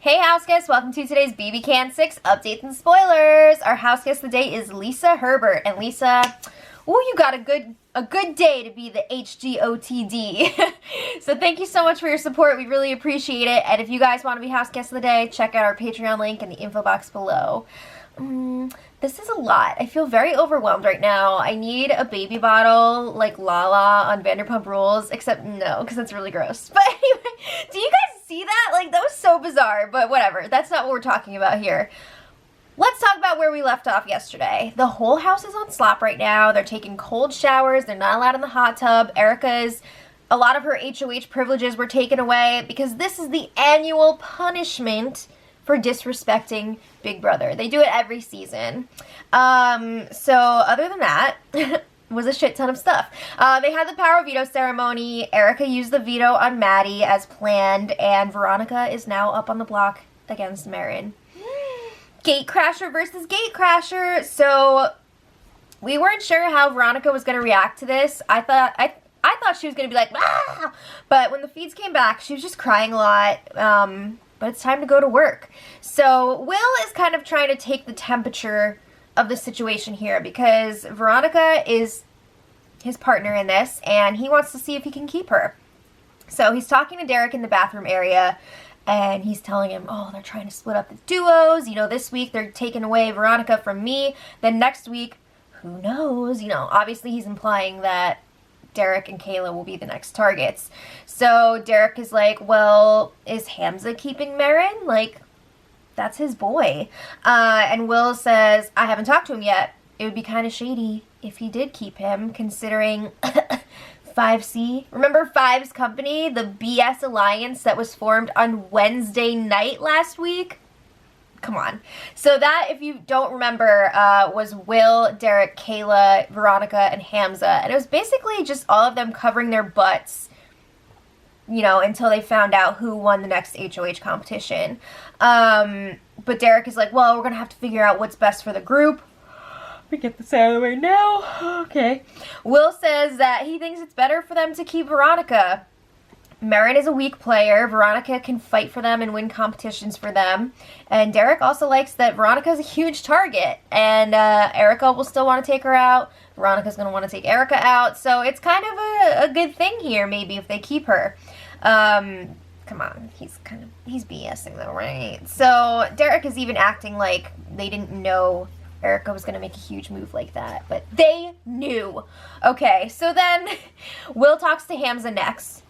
Hey house guests, welcome to today's BB Can 6 updates and spoilers. Our house guest of the day is Lisa Herbert. And Lisa, you got a good day to be the HGOTD. So thank you so much for your support. We really appreciate it. And if you guys want to be house guest of the day, check out our Patreon link in the info box below. This is a lot. I feel very overwhelmed right now. I need a baby bottle like Lala on Vanderpump Rules, except no, because that's really gross. But anyway, do you guys see that? Like, that was so bizarre, but whatever. That's not what we're talking about here. Let's talk about where we left off yesterday. The whole house is on slop right now. They're taking cold showers. They're not allowed in the hot tub. A lot of her HOH privileges were taken away because this is the annual punishment for disrespecting Big Brother. They do it every season. So other than that, was a shit ton of stuff. They had the power veto ceremony. Erica used the veto on Maddie as planned, and Veronica is now up on the block against Marin. Gatecrasher versus Gatecrasher. So we weren't sure how Veronica was going to react to this. I thought she was going to be like, ah! But when the feeds came back, she was just crying a lot. But it's time to go to work. So Will is kind of trying to take the temperature of the situation here because Veronica is his partner in this and he wants to see if he can keep her. So he's talking to Derek in the bathroom area and he's telling him, oh, they're trying to split up the duos. You know, this week they're taking away Veronica from me. Then next week, who knows? You know, obviously he's implying that Derek and Kayla will be the next targets. So Derek is like, well, is Hamza keeping Marin? Like, that's his boy. And Will says, I haven't talked to him yet. It would be kind of shady if he did keep him, considering 5C. Remember Five's company, the BS alliance that was formed on Wednesday night last week? Come on. So that, if you don't remember, was Will, Derek, Kayla, Veronica, and Hamza. And it was basically just all of them covering their butts, you know, until they found out who won the next HOH competition. But Derek is like, well, we're going to have to figure out what's best for the group. Let me get this out of the way now. Okay. Will says that he thinks it's better for them to keep Veronica. Marin is a weak player. Veronica can fight for them and win competitions for them. And Derek also likes that Veronica is a huge target. And Erica will still want to take her out. Veronica's going to want to take Erica out. So it's kind of a good thing here, maybe, if they keep her. Come on. He's BSing though, right? So Derek is even acting like they didn't know Erica was going to make a huge move like that. But they knew. Okay, so then Will talks to Hamza next.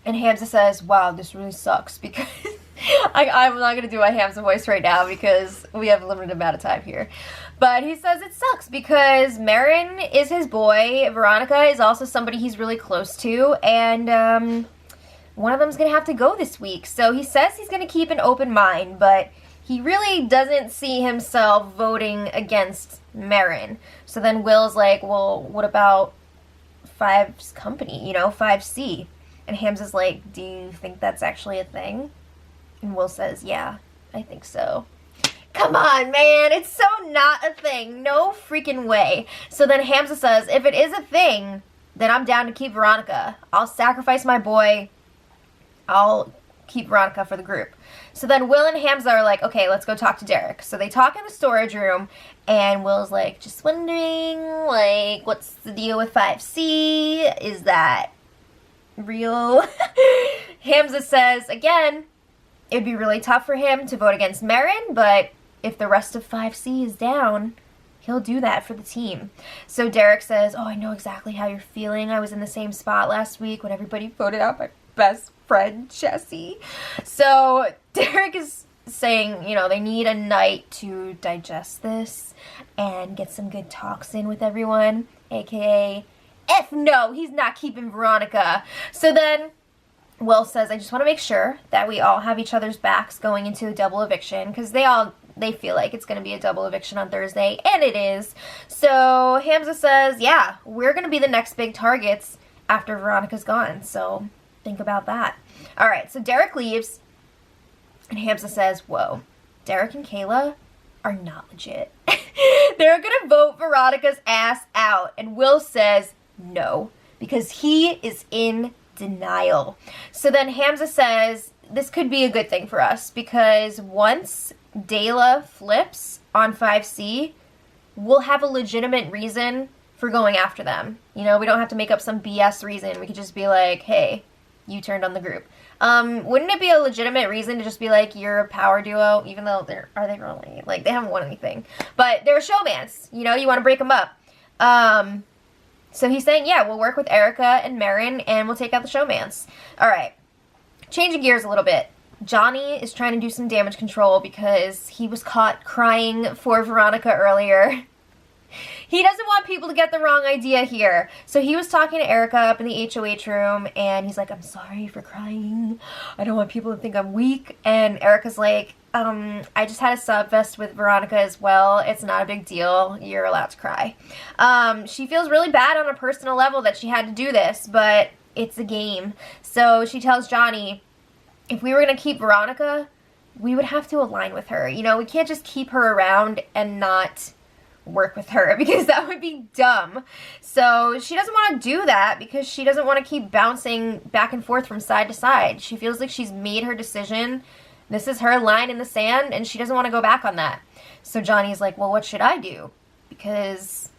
And Hamza says, wow, this really sucks because I'm not going to do my Hamza voice right now because we have a limited amount of time here. But he says it sucks because Marin is his boy. Veronica is also somebody he's really close to. And one of them's going to have to go this week. So he says he's going to keep an open mind, but he really doesn't see himself voting against Marin. So then Will's like, well, what about Five's company, you know, 5C? And Hamza's like, do you think that's actually a thing? And Will says, yeah, I think so. Come on, man. It's so not a thing. No freaking way. So then Hamza says, if it is a thing, then I'm down to keep Veronica. I'll sacrifice my boy. I'll keep Veronica for the group. So then Will and Hamza are like, okay, let's go talk to Derek. So they talk in the storage room. And Will's like, just wondering, like, what's the deal with 5C? Is that real? Hamza says, again, it'd be really tough for him to vote against Marin, but if the rest of 5C is down, he'll do that for the team. So Derek says, oh, I know exactly how you're feeling. I was in the same spot last week when everybody voted out my best friend, Jessie. So Derek is saying, you know, they need a night to digest this and get some good talks in with everyone, aka F no, he's not keeping Veronica. So then Will says, I just want to make sure that we all have each other's backs going into a double eviction because they feel like it's going to be a double eviction on Thursday, and it is. So Hamza says, yeah, we're going to be the next big targets after Veronica's gone, so think about that. All right, so Derek leaves, and Hamza says, whoa, Derek and Kayla are not legit. They're going to vote Veronica's ass out, and Will says, no, because he is in denial. So then Hamza says, this could be a good thing for us, because once Dayla flips on 5C, we'll have a legitimate reason for going after them. You know, we don't have to make up some BS reason. We could just be like, hey, you turned on the group. Wouldn't it be a legitimate reason to just be like, you're a power duo, even though are they really? Like, they haven't won anything. But they're a showmans, you know, you want to break them up. So he's saying, yeah, we'll work with Erica and Marin, and we'll take out the showmans. Alright, changing gears a little bit. Johnny is trying to do some damage control because he was caught crying for Veronica earlier. He doesn't want people to get the wrong idea here. So he was talking to Erica up in the HOH room, and he's like, I'm sorry for crying. I don't want people to think I'm weak. And Erica's like, I just had a sub fest with Veronica as well. It's not a big deal. You're allowed to cry. She feels really bad on a personal level that she had to do this, but it's a game. So she tells Johnny, if we were going to keep Veronica, we would have to align with her. You know, we can't just keep her around and not work with her, because that would be dumb. So she doesn't want to do that because she doesn't want to keep bouncing back and forth from side to side. She feels like she's made her decision. This is her line in the sand, and she doesn't want to go back on that. So Johnny's like, well, what should I do? Because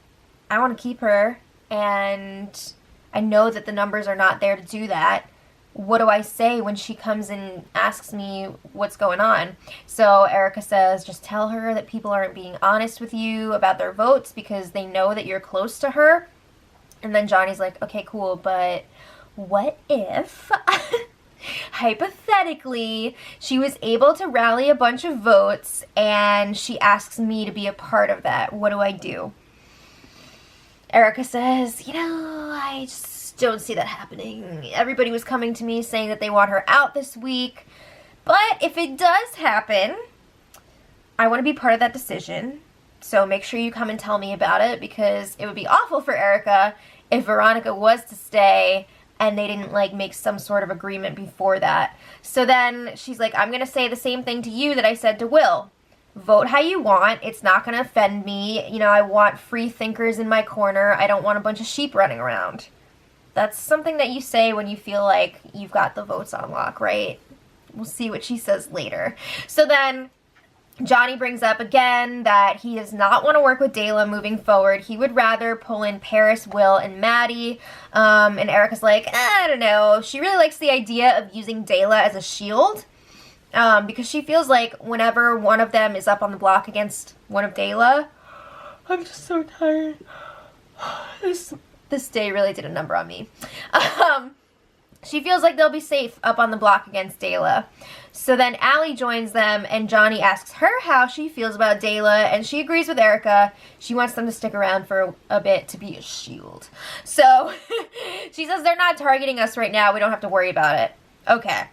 I want to keep her, and I know that the numbers are not there to do that. What do I say when she comes and asks me what's going on? So Erica says, just tell her that people aren't being honest with you about their votes because they know that you're close to her. And then Johnny's like, okay, cool, but what if, hypothetically, she was able to rally a bunch of votes and she asks me to be a part of that? What do I do? Erica says, you know, I just don't see that happening. Everybody was coming to me saying that they want her out this week. But if it does happen, I want to be part of that decision. So make sure you come and tell me about it, because it would be awful for Erica if Veronica was to stay and they didn't like make some sort of agreement before that. So then she's like, I'm going to say the same thing to you that I said to Will. Vote how you want. It's not going to offend me. You know, I want free thinkers in my corner. I don't want a bunch of sheep running around. That's something that you say when you feel like you've got the votes on lock, right? We'll see what she says later. So then Johnny brings up again that he does not want to work with Dayla moving forward. He would rather pull in Paris, Will, and Maddie. And Erica's like, I don't know. She really likes the idea of using Dayla as a shield. Because she feels like whenever one of them is up on the block against one of Dayla, I'm just so tired. This day really did a number on me. She feels like they'll be safe up on the block against Dayla. So then Allie joins them, and Johnny asks her how she feels about Dayla, and she agrees with Erica. She wants them to stick around for a bit to be a shield. So she says they're not targeting us right now. We don't have to worry about it. Okay.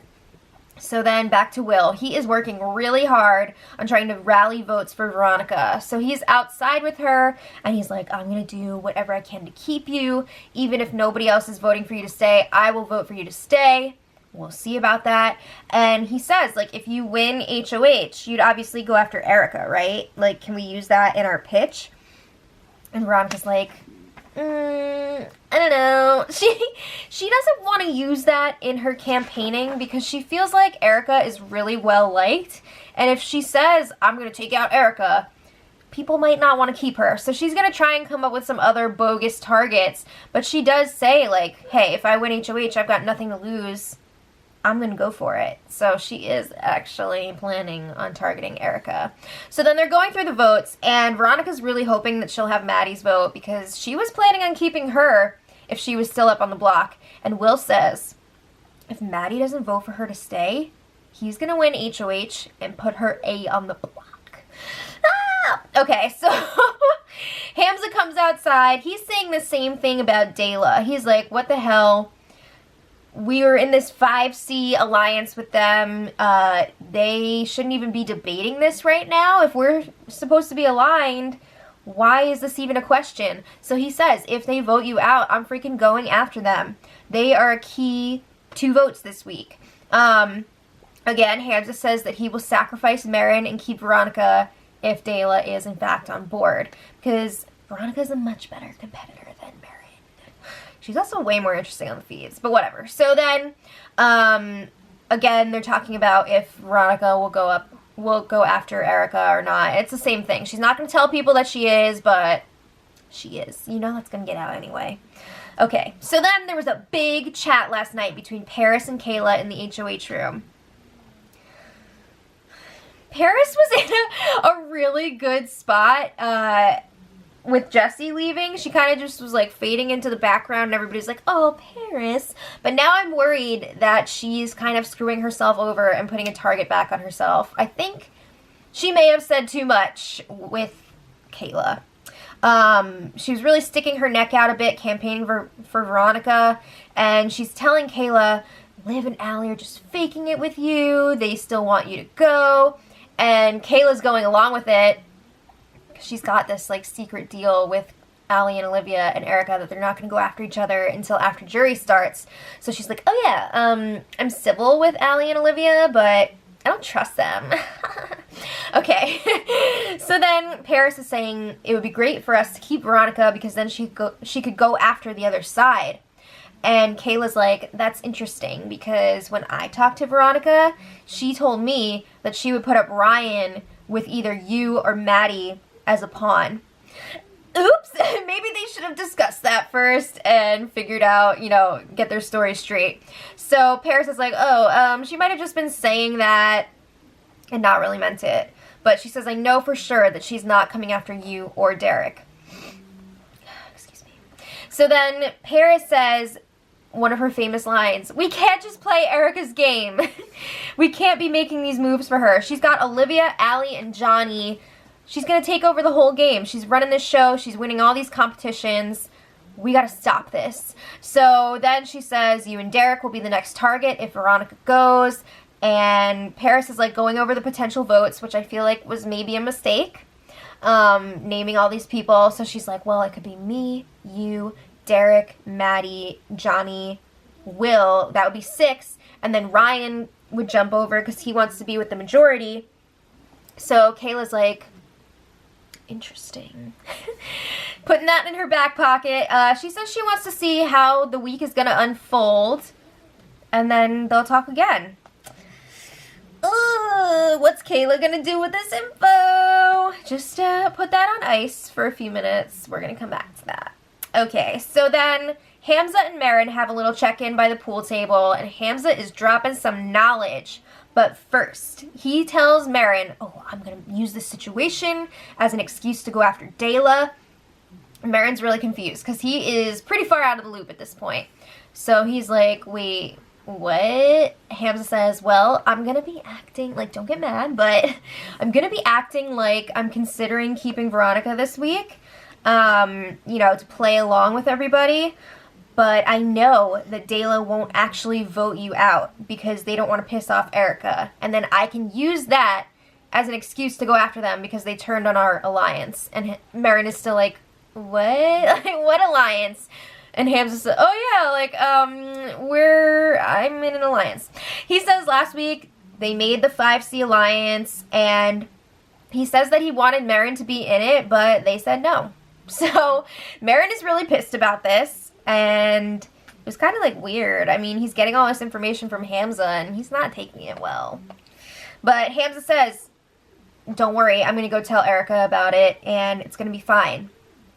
So then back to Will. He is working really hard on trying to rally votes for Veronica. So he's outside with her, and he's like, I'm going to do whatever I can to keep you. Even if nobody else is voting for you to stay, I will vote for you to stay. We'll see about that. And he says, like, if you win HOH, you'd obviously go after Erica, right? Like, can we use that in our pitch? And Veronica's like, I don't know. She doesn't want to use that in her campaigning because she feels like Erica is really well liked. And if she says, I'm going to take out Erica, people might not want to keep her. So she's going to try and come up with some other bogus targets. But she does say, like, hey, if I win HOH, I've got nothing to lose. I'm going to go for it. So she is actually planning on targeting Erica. So then they're going through the votes, and Veronica's really hoping that she'll have Maddie's vote because she was planning on keeping her if she was still up on the block. And Will says, if Maddie doesn't vote for her to stay, he's going to win HOH and put her A on the block. Ah! Okay, so Hamza comes outside. He's saying the same thing about Dayla. He's like, what the hell? We were in this 5C alliance with them. They shouldn't even be debating this right now. If we're supposed to be aligned, why is this even a question? So he says, if they vote you out, I'm freaking going after them. They are a key 2 votes this week. Again, Hamza says that he will sacrifice Marin and keep Veronica if Dayla is in fact on board. Because Veronica is a much better competitor than Marin. She's also way more interesting on the feeds, but whatever. So then, again, they're talking about if Veronica will go after Erica or not. It's the same thing. She's not going to tell people that she is, but she is. You know that's going to get out anyway. Okay, so then there was a big chat last night between Paris and Kayla in the HOH room. Paris was in a really good spot with Jessie leaving. She kind of just was like fading into the background and everybody's like, oh, Paris. But now I'm worried that she's kind of screwing herself over and putting a target back on herself. I think she may have said too much with Kayla. She was really sticking her neck out a bit, campaigning for Veronica, and she's telling Kayla, Liv and Allie are just faking it with you. They still want you to go. And Kayla's going along with it. She's got this like secret deal with Allie and Olivia and Erica that they're not going to go after each other until after jury starts. So she's like, oh yeah, I'm civil with Allie and Olivia, but I don't trust them. Okay. So then Paris is saying it would be great for us to keep Veronica because then she could go after the other side. And Kayla's like, that's interesting because when I talked to Veronica, she told me that she would put up Ryan with either you or Maddie as a pawn. Oops, maybe they should have discussed that first and figured out, you know, get their story straight. So Paris is like, oh, she might have just been saying that and not really meant it. But she says, I know for sure that she's not coming after you or Derek. Excuse me. So then Paris says one of her famous lines, we can't just play Erica's game. We can't be making these moves for her. She's got Olivia, Allie, and Johnny. She's going to take over the whole game. She's running this show. She's winning all these competitions. We got to stop this. So then she says, you and Derek will be the next target if Veronica goes. And Paris is like going over the potential votes, which I feel like was maybe a mistake, naming all these people. So she's like, well, it could be me, you, Derek, Maddie, Johnny, Will. That would be 6. And then Ryan would jump over because he wants to be with the majority. So Kayla's like, interesting. Putting that in her back pocket. She says she wants to see how the week is going to unfold. And then they'll talk again. What's Kayla going to do with this info? Just put that on ice for a few minutes. We're going to come back to that. Okay, so then Hamza and Marin have a little check-in by the pool table. And Hamza is dropping some knowledge. But first, he tells Marin, oh, I'm going to use this situation as an excuse to go after Dayla. Marin's really confused because he is pretty far out of the loop at this point. So he's like, wait, what? Hamza says, well, I'm going to be acting, like, don't get mad, but I'm going to be acting like I'm considering keeping Veronica this week, you know, to play along with everybody. But I know that Dayla won't actually vote you out because they don't want to piss off Erica. And then I can use that as an excuse to go after them because they turned on our alliance. And Marin is still like, what? Like, what alliance? And Hamza says, oh yeah, like, I'm in an alliance. He says last week they made the 5C alliance and he says that he wanted Marin to be in it, but they said no. So Marin is really pissed about this. And it was kind of like weird. I mean, he's getting all this information from Hamza and he's not taking it well. But Hamza says, don't worry, I'm going to go tell Erica about it and it's going to be fine.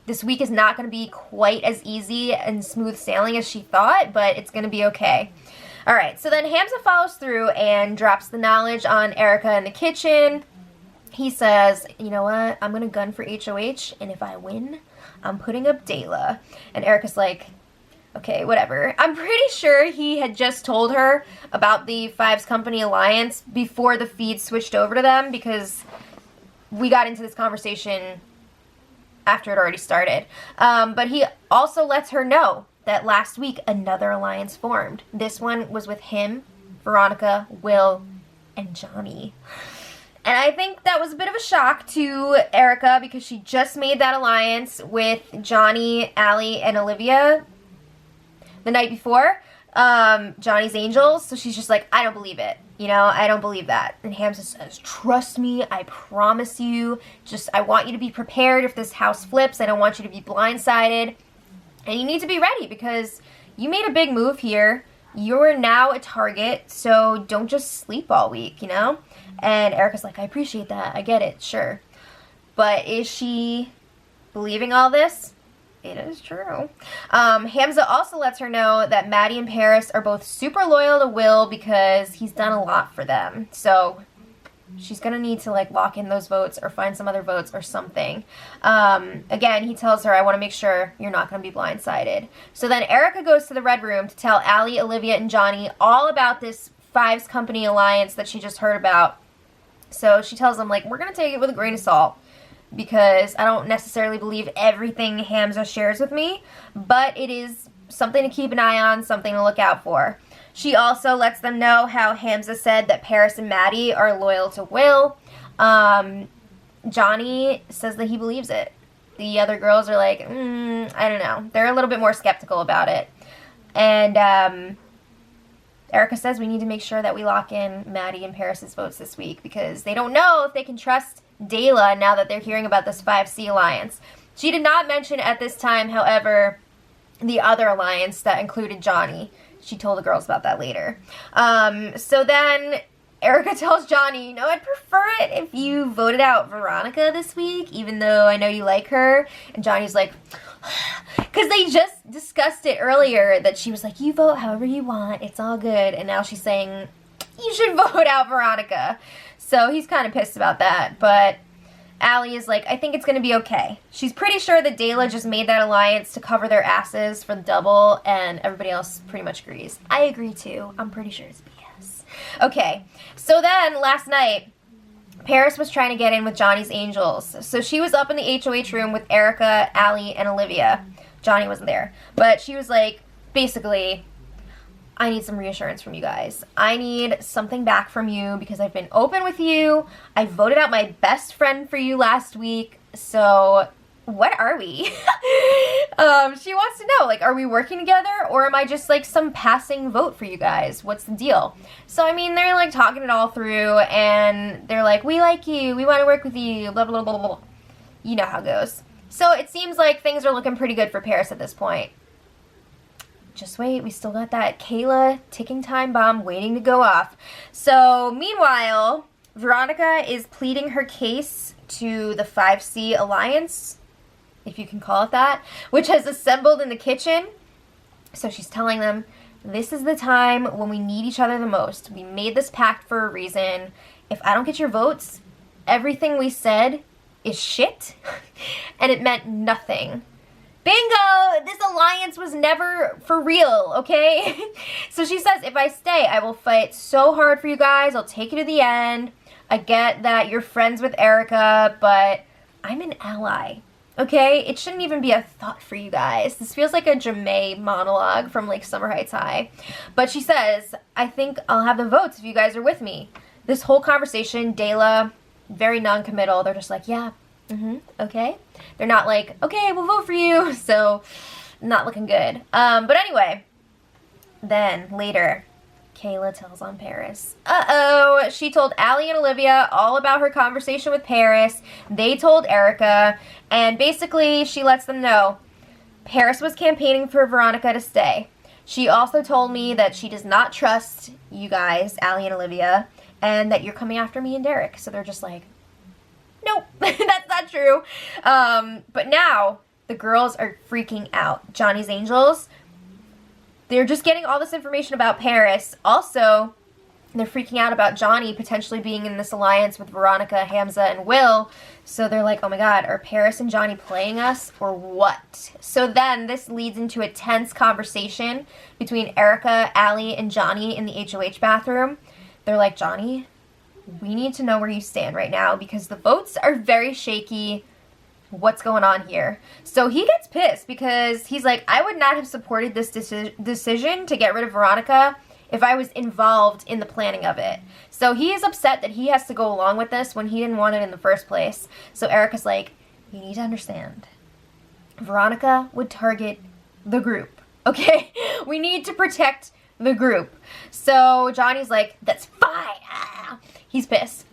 This week is not going to be quite as easy and smooth sailing as she thought, but it's going to be okay. All right, so then Hamza follows through and drops the knowledge on Erica in the kitchen. He says, you know what, I'm going to gun for HOH, and if I win, I'm putting up Dayla. And Erica's like, okay, whatever. I'm pretty sure he had just told her about the Fives Company Alliance before the feed switched over to them because we got into this conversation after it already started. But he also lets her know that last week another alliance formed. This one was with him, Veronica, Will, and Johnny. And I think that was a bit of a shock to Erica because she just made that alliance with Johnny, Allie, and Olivia the night before. Johnny's Angels. So she's just like, I don't believe it. You know, I don't believe that. And Hamza says, trust me, I promise you. Just, I want you to be prepared if this house flips. I don't want you to be blindsided. And you need to be ready because you made a big move here. you're now a target, so don't just sleep all week, you know? And Erica's like, I appreciate that. I get it, sure. But is she believing all this? It is true. Hamza also lets her know that Maddie and Paris are both super loyal to Will because he's done a lot for them. So she's going to need to, like, lock in those votes or find some other votes or something. Again, he tells her, I want to make sure you're not going to be blindsided. So then Erica goes to the Red Room to tell Allie, Olivia, and Johnny all about this Fives Company alliance that she just heard about. So she tells them, like, we're going to take it with a grain of salt, because I don't necessarily believe everything Hamza shares with me, but it is something to keep an eye on, something to look out for. She also lets them know how Hamza said that Paris and Maddie are loyal to Will. Johnny says that he believes it. The other girls are like, I don't know. They're a little bit more skeptical about it. And Erica says we need to make sure that we lock in Maddie and Paris's votes this week, because they don't know if they can trust Dayla now that they're hearing about this 5C alliance. She did not mention at this time, however, the other alliance that included Johnny. She told the girls about that later. So then Erica tells Johnny, you know, I'd prefer it if you voted out Veronica this week, even though I know you like her. And Johnny's like, because they just discussed it earlier, that she was like, you vote however you want, it's all good. And now she's saying, you should vote out Veronica. So he's kind of pissed about that, but Allie is like, I think it's going to be okay. She's pretty sure that Dayla just made that alliance to cover their asses for the double, and everybody else pretty much agrees. I agree too. I'm pretty sure it's BS. Okay, so then last night, Paris was trying to get in with Johnny's Angels. So she was up in the HOH room with Erica, Allie, and Olivia. Johnny wasn't there. But she was like, basically, I need some reassurance from you guys. I need something back from you because I've been open with you. I voted out my best friend for you last week. So what are we? She wants to know, like, are we working together, or am I just like some passing vote for you guys? What's the deal? So, I mean, they're like talking it all through, and they're like, we like you. We want to work with you. Blah, blah, blah, blah, blah. You know how it goes. So it seems like things are looking pretty good for Paris at this point. Just wait, we still got that Kayla ticking time bomb waiting to go off. So, meanwhile, Veronica is pleading her case to the 5C Alliance, if you can call it that, which has assembled in the kitchen. So she's telling them, this is the time when we need each other the most. We made this pact for a reason. If I don't get your votes, everything we said is shit, and it meant nothing. Bingo! This alliance was never for real, okay? So she says, if I stay, I will fight so hard for you guys. I'll take you to the end. I get that you're friends with Erica, but I'm an ally, okay? It shouldn't even be a thought for you guys. This feels like a Jamae monologue from, like, Summer Heights High. But she says, I think I'll have the votes if you guys are with me. This whole conversation, Dayla, very non-committal. They're just like, yeah, okay. They're not like, okay, we'll vote for you. So, not looking good. But anyway, then later, Kayla tells on Paris. Uh-oh, she told Allie and Olivia all about her conversation with Paris. They told Erica, and basically she lets them know Paris was campaigning for Veronica to stay. She also told me that she does not trust you guys, Allie and Olivia, and that you're coming after me and Derek. So they're just like, nope, that's not true. But now the girls are freaking out. Johnny's Angels, they're just getting all this information about Paris. Also, they're freaking out about Johnny potentially being in this alliance with Veronica, Hamza, and Will. So they're like, oh my god, are Paris and Johnny playing us or what? So then this leads into a tense conversation between Erica, Allie, and Johnny in the HOH bathroom. They're like, Johnny, we need to know where you stand right now because the votes are very shaky. What's going on here? So he gets pissed because he's like, I would not have supported this decision to get rid of Veronica if I was involved in the planning of it. So he is upset that he has to go along with this when he didn't want it in the first place. So Erica's like, you need to understand. Veronica would target the group, okay? We need to protect the group. So Johnny's like, that's fine. He's pissed.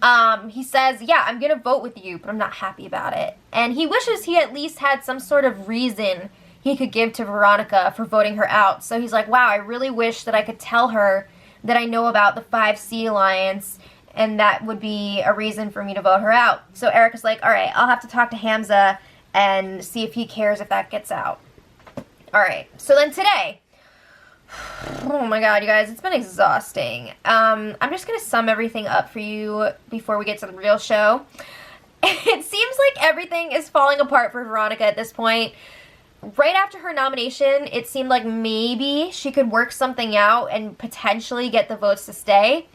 He says, yeah, I'm gonna vote with you, but I'm not happy about it. And he wishes he at least had some sort of reason he he could give to Veronica for voting her out. So he's like, wow, I really wish that I could tell her that I know about the 5C alliance, and that would be a reason for me to vote her out. So Erica's like, all right, I'll have to talk to Hamza and see if he cares if that gets out. All right, so then today, oh my god, you guys, it's been exhausting. I'm just going to sum everything up for you before we get to the real show. It seems like everything is falling apart for Veronica at this point. Right after her nomination, it seemed like maybe she could work something out and potentially get the votes to stay.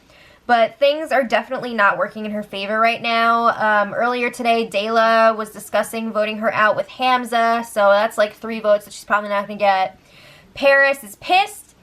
But things are definitely not working in her favor right now. Earlier today, Kayla was discussing voting her out with Hamza, so that's like 3 votes that she's probably not going to get. Paris is pissed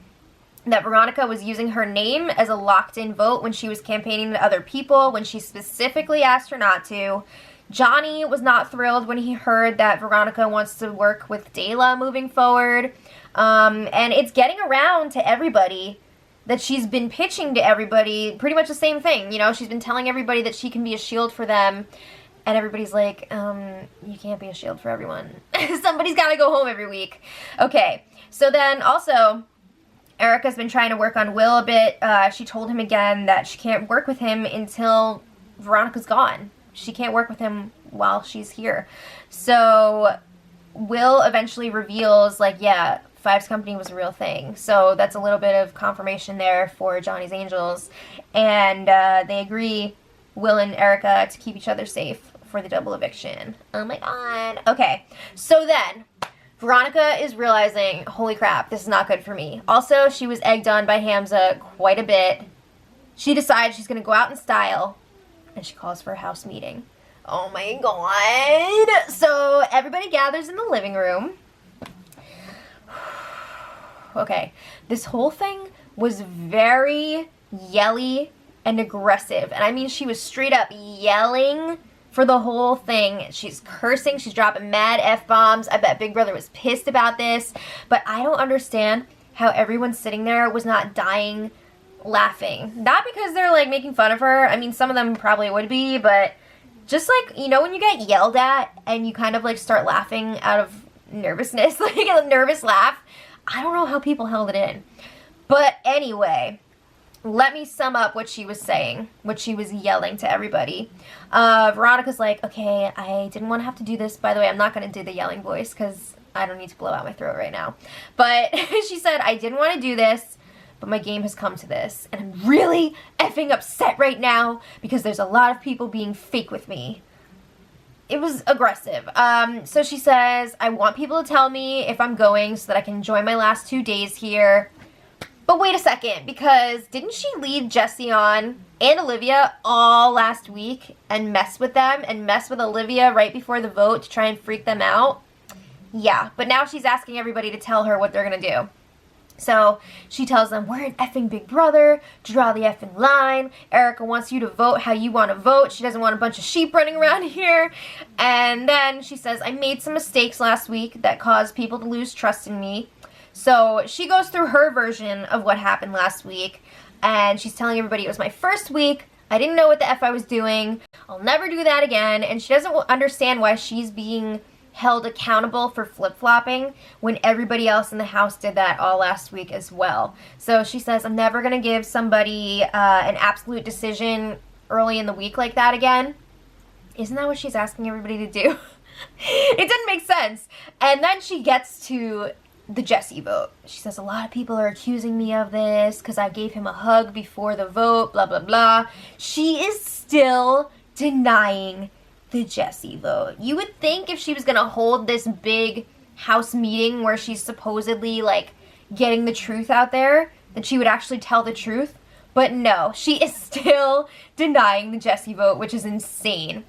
that Veronica was using her name as a locked-in vote when she was campaigning to other people, when she specifically asked her not to. Johnny was not thrilled when he heard that Veronica wants to work with Kayla moving forward. And it's getting around to everybody that she's been pitching to everybody pretty much the same thing. You know, she's been telling everybody that she can be a shield for them. And everybody's like, you can't be a shield for everyone. Somebody's got to go home every week. Okay, so then also, Erica's been trying to work on Will a bit. She told him again that she can't work with him until Veronica's gone. She can't work with him while she's here. So Will eventually reveals, like, yeah, Fives Company was a real thing. So that's a little bit of confirmation there for Johnny's Angels. And they agree, Will and Erica, to keep each other safe for the double eviction. Oh my god. Okay, so then Veronica is realizing, holy crap, this is not good for me. Also, she was egged on by Hamza quite a bit. She decides she's going to go out in style, and she calls for a house meeting. Oh my god. So everybody gathers in the living room. Okay, this whole thing was very yelly and aggressive. And I mean, she was straight up yelling for the whole thing. She's cursing, she's dropping mad F-bombs. I bet Big Brother was pissed about this. But I don't understand how everyone sitting there was not dying laughing. Not because they're like making fun of her. I mean, some of them probably would be, but just like, you know, when you get yelled at and you kind of like start laughing out of nervousness, like a nervous laugh. I don't know how people held it in. But anyway, let me sum up what she was saying, what she was yelling to everybody. Veronica's like, okay, I didn't want to have to do this. By the way, I'm not going to do the yelling voice because I don't need to blow out my throat right now. But she said, I didn't want to do this, but my game has come to this. And I'm really effing upset right now because there's a lot of people being fake with me. It was aggressive. So she says, I want people to tell me if I'm going so that I can enjoy my last 2 days here. But wait a second, because didn't she lead Jesse on and Olivia all last week and mess with them and mess with Olivia right before the vote to try and freak them out? Yeah, but now she's asking everybody to tell her what they're going to do. So she tells them, we're an effing Big Brother, draw the effing line. Erica wants you to vote how you want to vote. She doesn't want a bunch of sheep running around here. And then she says, I made some mistakes last week that caused people to lose trust in me. So she goes through her version of what happened last week. And she's telling everybody it was my first week. I didn't know what the F I was doing. I'll never do that again. And she doesn't understand why she's being held accountable for flip-flopping when everybody else in the house did that all last week as well. So she says, I'm never going to give somebody an absolute decision early in the week like that again. Isn't that what she's asking everybody to do? It didn't make sense. And then she gets to the Jesse vote. She says, a lot of people are accusing me of this because I gave him a hug before the vote, blah, blah, blah. She is still denying the Jesse vote. You would think if she was going to hold this big house meeting where she's supposedly, like, getting the truth out there, that she would actually tell the truth. But no, she is still denying the Jesse vote, which is insane.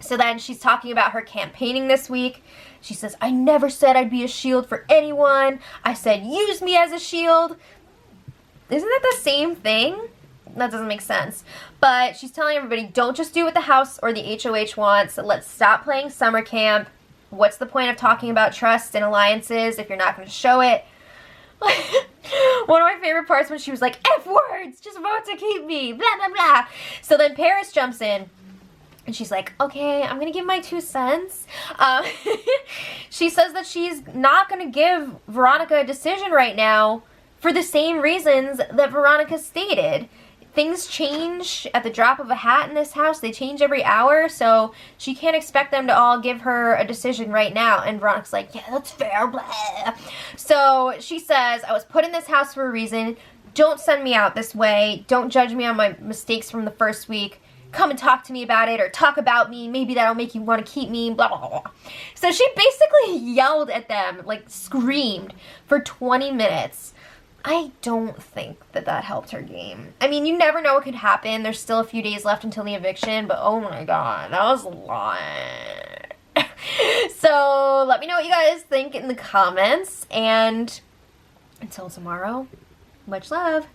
So then she's talking about her campaigning this week. She says, I never said I'd be a shield for anyone. I said use me as a shield. Isn't that the same thing? That doesn't make sense. But she's telling everybody, don't just do what the house or the HOH wants. Let's stop playing summer camp. What's the point of talking about trust and alliances if you're not going to show it? One of my favorite parts when she was like, F words, just vote to keep me, blah, blah, blah. So then Paris jumps in And she's like, okay, I'm gonna give my 2 cents. She says that she's not gonna give Veronica a decision right now for the same reasons that Veronica stated. Things change at the drop of a hat in this house. They change every hour, so she can't expect them to all give her a decision right now. And Veronica's like, yeah, that's fair, blah. So she says, I was put in this house for a reason. Don't send me out this way. Don't judge me on my mistakes from the first week. Come and talk to me about it, or talk about me. Maybe that'll make you want to keep me, blah, blah, blah. So she basically yelled at them, like screamed for 20 minutes. I don't think that that helped her game. I mean, you never know what could happen. There's still a few days left until the eviction, but oh my god, that was a lot. So let me know what you guys think in the comments, and until tomorrow, much love.